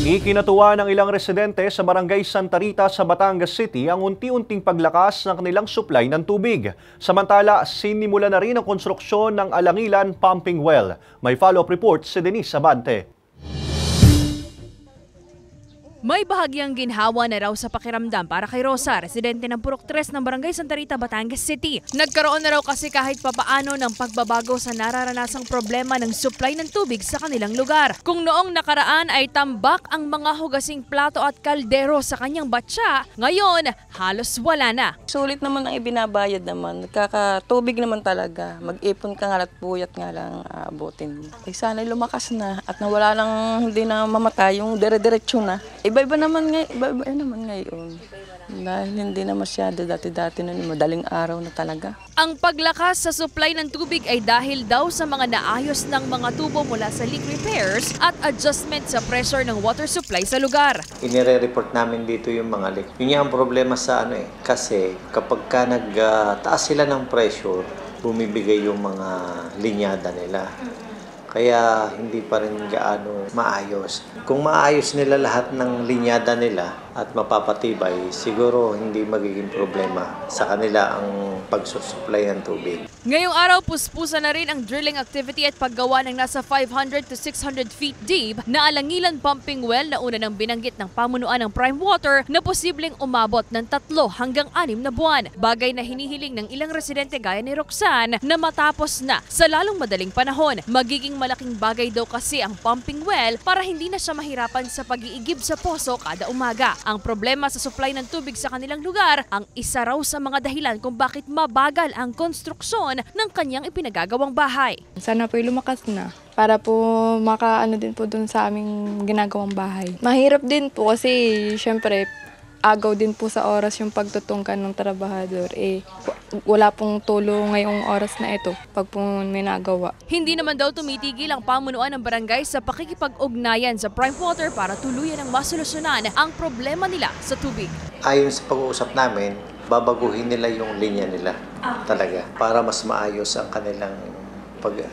Ikinatuwa ng ilang residente sa Barangay Santa Rita sa Batangas City ang unti-unting paglakas ng kanilang supply ng tubig. Samantala, sinimula na rin ang konstruksyon ng Alangilan Pumping Well. May follow-up report si Denise Abante. May bahagyang ginhawa na raw sa pakiramdam para kay Rosa, residente ng Purok 3 ng Barangay Santa Rita, Batangas City. Nagkaroon na raw kasi kahit papaano ng pagbabago sa nararanasang problema ng supply ng tubig sa kanilang lugar. Kung noong nakaraan ay tambak ang mga hugasing plato at kaldero sa kanyang batya, ngayon halos wala na. Sulit naman ang ibinabayad naman, nagkakatubig naman talaga. Mag-ipon ka nga at puyat nga lang abutin mo. Ay sana'y lumakas na at nawala lang hindi na mamatay yung dire-diretso na. Iba-iba naman ngayon. Dahil hindi na masyado dati-dati na madaling araw na talaga. Ang paglakas sa supply ng tubig ay dahil daw sa mga naayos ng mga tubo mula sa leak repairs at adjustment sa pressure ng water supply sa lugar. Inire-report namin dito yung mga leak. Yun yung problema sa kasi kapag ka nagtaas sila ng pressure, bumibigay yung mga linyada nila. Kaya hindi pa rin gaano maayos. Kung maayos nila lahat ng linyada nila at mapapatibay, siguro hindi magiging problema sa kanila ang pagsusupply ng tubig. Ngayong araw, puspusan na rin ang drilling activity at paggawa ng nasa 500 to 600 feet deep na Alangilan Pumping Well na una nang binanggit ng pamunuan ng Prime Water na posibleng umabot ng 3 hanggang 6 na buwan. Bagay na hinihiling ng ilang residente gaya ni Roxanne na matapos na sa lalong madaling panahon. Magiging malaking bagay daw kasi ang pumping well para hindi na siya mahirapan sa pag-iigib sa poso kada umaga. Ang problema sa supply ng tubig sa kanilang lugar ang isa raw sa mga dahilan kung bakit mabagal ang konstruksyon ng kanyang ipinagagawang bahay. Sana po lumakas na para po makaano din po dun sa aming ginagawang bahay. Mahirap din po kasi syempre agaw din po sa oras yung pagtutungkan ng trabahador. Wala pong tulong ngayong oras na ito pag po may nagawa. Hindi naman daw tumitigil ang pamunuan ng barangay sa pakikipag-ugnayan sa Prime Water para tuluyan ang masolusyonan ang problema nila sa tubig. Ayon sa pag-uusap namin, babaguhin nila yung linya nila talaga para mas maayos ang kanilang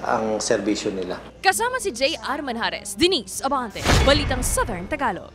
ang serbisyo nila. Kasama si J. Arman Hares, Denise Abante, Balitang Southern Tagalog.